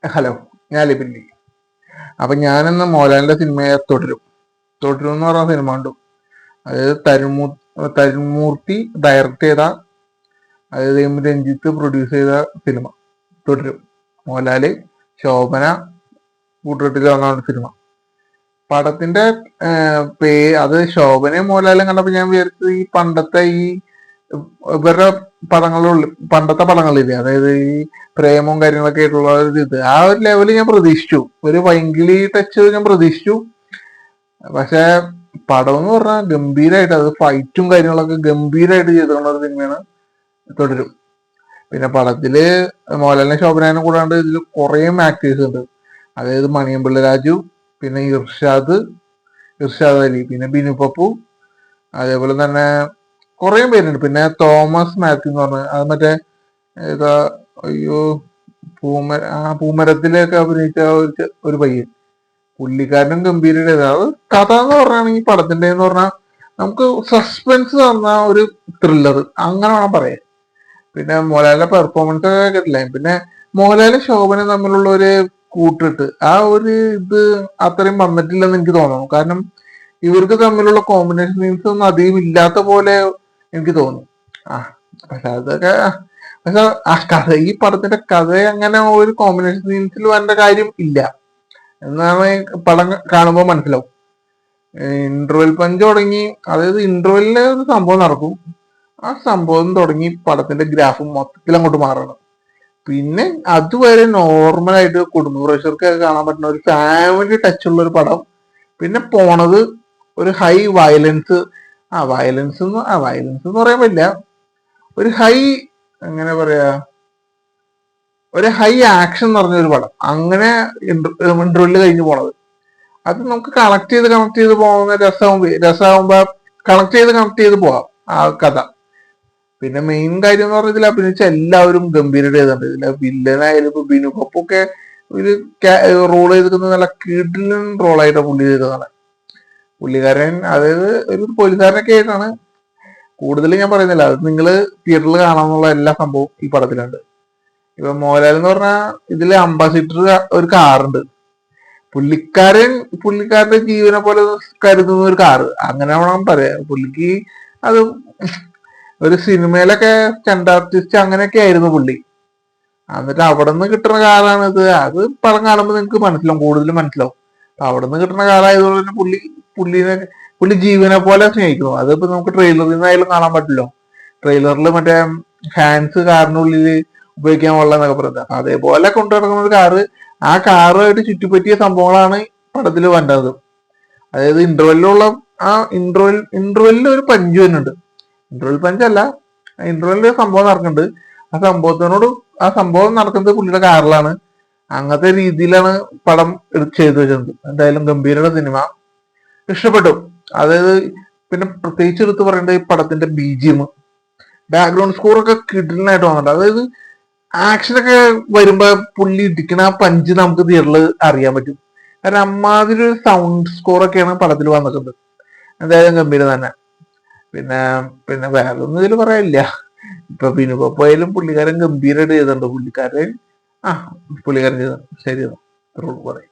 Hello, ഞാൻ ലിപിൻലി. അപ്പൊ ഞാനിന്ന് മോഹൻലാലിന്റെ സിനിമയെ തുടരും. തുടരും എന്ന് പറഞ്ഞ സിനിമ കണ്ടു. അതായത് തരുമൂർത്തി ഡയറക്ട് ചെയ്ത, അതായത് എം രഞ്ജിത്ത് പ്രൊഡ്യൂസ് ചെയ്ത സിനിമ തുടരും. മോഹൻലാല്, ശോഭന കൂട്ടുകെട്ടിൽ വന്ന സിനിമ. പടത്തിന്റെ അത് ശോഭനയും മോഹൻലാലും കണ്ടപ്പോ ഞാൻ വിചാരിച്ചത് ഈ പണ്ടത്തെ ഇവരുടെ പണ്ടത്തെ പടങ്ങളില്ലേ, അതായത് ഈ പ്രേമവും കാര്യങ്ങളൊക്കെ ആയിട്ടുള്ള ഒരു ഇത്, ആ ഒരു ലെവല് ഞാൻ പ്രതീക്ഷിച്ചു. ഒരു വൈങ്കിളി ടച്ച് ഞാൻ പ്രതീക്ഷിച്ചു. പക്ഷെ പടം എന്ന് പറഞ്ഞാൽ ഗംഭീരമായിട്ട്, അത് ഫൈറ്റും കാര്യങ്ങളൊക്കെ ഗംഭീരമായിട്ട് ചെയ്തുകൊണ്ട ഒരു സിനിമയാണ് തുടരും. പിന്നെ പടത്തില് മോഹൻലാലിനെ ശോഭനാനും കൂടാണ്ട് ഇതിൽ കുറേ ആക്ടേഴ്സ് ഉണ്ട്. അതായത് മണിയമ്പിള്ള രാജു, പിന്നെ ഇർഷാദ് അലി, പിന്നെ ബിനു പപ്പു, അതേപോലെ തന്നെ കുറേ പേരുണ്ട്. പിന്നെ തോമസ് മാത്യു എന്ന് പറഞ്ഞ, അത് മറ്റേ ഏതാ, അയ്യോ, പൂമരത്തിലൊക്കെ അഭിനയിച്ച ഒരു പയ്യൻ, പുള്ളിക്കാരനും ഗംഭീരത. അത് കഥ എന്ന് പറഞ്ഞാണെങ്കിൽ പടത്തിന്റെ എന്ന് പറഞ്ഞാൽ നമുക്ക് സസ്പെൻസ് തന്ന ഒരു ത്രില്ലർ അങ്ങനെ വേണം പറയാൻ. പിന്നെ മോഹൻലാലിന്റെ പെർഫോമൻസ് ഒക്കെ കിട്ടില്ല. പിന്നെ മോഹൻലാലും ശോഭന തമ്മിലുള്ള ഒരു കൂട്ടിട്ട് ആ ഒരു ഇത് അത്രയും വന്നിട്ടില്ലെന്ന് എനിക്ക് തോന്നുന്നു. കാരണം ഇവർക്ക് തമ്മിലുള്ള കോമ്പിനേഷൻ സീൻസ് ഒന്നും അധികം ഇല്ലാത്ത പോലെ എനിക്ക് തോന്നി. ആ പക്ഷെ അതൊക്കെ, പക്ഷെ ആ കഥ, ഈ പടത്തിന്റെ കഥ അങ്ങനെ ഒരു കോമ്പിനേഷൻ സീൻസിൽ വരേണ്ട കാര്യം ഇല്ല എന്നാണ് പടം കാണുമ്പോൾ മനസ്സിലാവും. ഇന്റർവെൽ പഞ്ച് തുടങ്ങി, അതായത് ഇന്റർവെല്ലില് ഒരു സംഭവം നടക്കും, ആ സംഭവം തുടങ്ങി പടത്തിന്റെ ഗ്രാഫ് മൊത്തത്തിൽ അങ്ങോട്ട് മാറണം. പിന്നെ അതുവരെ നോർമലായിട്ട് കുടുംബ പ്രേക്ഷകർക്ക് കാണാൻ പറ്റുന്ന ഒരു ഫാമിലി ടച്ച് ഉള്ള ഒരു പടം. പിന്നെ പോണത് ഒരു ഹൈ വയലൻസ്, വയലൻസ് എന്ന് പറയാൻ പറ്റില്ല, ഒരു ഹൈ, എങ്ങനെ പറയാ, ഒരു ഹൈ ആക്ഷൻ നിറഞ്ഞ ഒരു പടം. അങ്ങനെ ഇന്റർവെല്ല് കഴിഞ്ഞ് പോണത്, അത് നമുക്ക് കണക്ട് ചെയ്ത് പോകുന്ന രസമാകുമ്പോ കണക്ട് ചെയ്ത് പോവാം ആ കഥ. പിന്നെ മെയിൻ കാര്യം എന്ന് പറഞ്ഞാൽ ഇതിൽ അഭിനയിച്ച എല്ലാവരും ഗംഭീരത ചെയ്തിട്ടുണ്ട്. ഇതിലെ വില്ലനായാലും ഇപ്പൊ ബിനു പപ്പൊക്കെ ഒരു റോൾ ചെയ്തിരിക്കുന്നത് നല്ല കിടിലൻ റോളായിട്ടാണ് പുള്ളി ചെയ്തതാണ്. പുള്ളിക്കാരൻ അതായത് ഒരു പോലീസുകാരനൊക്കെ ആയിട്ടാണ്. കൂടുതൽ ഞാൻ പറയുന്നില്ല, അത് നിങ്ങൾ തിയേറ്ററിൽ കാണാനുള്ള എല്ലാ സംഭവവും ഈ പടത്തിലുണ്ട്. ഇപ്പൊ മോഹൻലാൽ എന്ന് പറഞ്ഞാൽ ഇതില് അംബാസിഡർ ഒരു കാറുണ്ട്, പുള്ളിക്കാരന്റെ ജീവനെ പോലെ കരുതുന്ന ഒരു കാറ്, അങ്ങനെ വേണം പറയാം. പുള്ളിക്ക് അത് ഒരു സിനിമയിലൊക്കെ സ്റ്റണ്ട് ആർട്ടിസ്റ്റ് അങ്ങനെയൊക്കെ ആയിരുന്നു പുള്ളി. എന്നിട്ട് അവിടെ നിന്ന് കിട്ടുന്ന കാറാണ് ഇത്. അത് പടം കാണുമ്പോൾ നിങ്ങൾക്ക് മനസ്സിലാവും, കൂടുതലും മനസ്സിലാവും. അവിടെ നിന്ന് കിട്ടുന്ന കാറായതുകൊണ്ട് തന്നെ പുള്ളി ജീവനെ പോലെ സ്നേഹിക്കുന്നു. അതിപ്പോ നമുക്ക് ട്രെയിലറിൽ നിന്നായാലും കാണാൻ പറ്റില്ലോ. ട്രെയിലറിൽ മറ്റേ ഹാൻഡ്സ് കാറിനുള്ളിൽ ഉപയോഗിക്കാൻ പാടില്ല എന്നൊക്കെ പറയുന്നത്, അതേപോലെ കൊണ്ടു നടക്കുന്ന ഒരു കാറ്. ആ കാറുമായിട്ട് ചുറ്റിപ്പറ്റിയ സംഭവങ്ങളാണ് പടത്തിൽ വേണ്ടത്. അതായത് ഇന്റർവെല്ലുള്ള ആ ഇന്റർവെല്ലിൽ ഒരു പഞ്ച് വരുന്നുണ്ട്. ഇന്റർവെൽ പഞ്ചല്ല, ഇന്റർവെല്ലിൽ സംഭവം നടക്കുന്നുണ്ട്. ആ സംഭവം നടക്കുന്നത് പുള്ളിയുടെ കാറിലാണ്. അങ്ങനത്തെ രീതിയിലാണ് പടം ചെയ്തു വെച്ചത്. എന്തായാലും ഗംഭീരയുടെ സിനിമ ഇഷ്ടപ്പെട്ടു. അതായത് പിന്നെ പ്രത്യേകിച്ച് എടുത്ത് പറയേണ്ടത് ഈ പടത്തിന്റെ BGM, ബാക്ക്ഗ്രൗണ്ട് സ്കോർ ഒക്കെ കിടിലനായിട്ട് വന്നിട്ടുണ്ട്. അതായത് ആക്ഷനൊക്കെ വരുമ്പോ പുള്ളി ഇടിക്കണ ആ പഞ്ച് നമുക്ക് തിയേറ്ററിൽ അറിയാൻ പറ്റും. കാരണം അമ്മാതിരി ഒരു സൗണ്ട് സ്കോർ ഒക്കെയാണ് പടത്തിൽ വന്നിട്ടുണ്ട്. എന്തായാലും ഗംഭീരം തന്നെ. പിന്നെ പിന്നെ വേറെ ഒന്നും ഇതിൽ പറയാനില്ല. ഇപ്പൊ ബിനു പപ്പായാലും പുള്ളിക്കാരൻ ഗംഭീരമായിട്ട് ചെയ്തിട്ടുണ്ട്. പുള്ളിക്കാരൻ ചെയ്തു. ശരി, പറയും.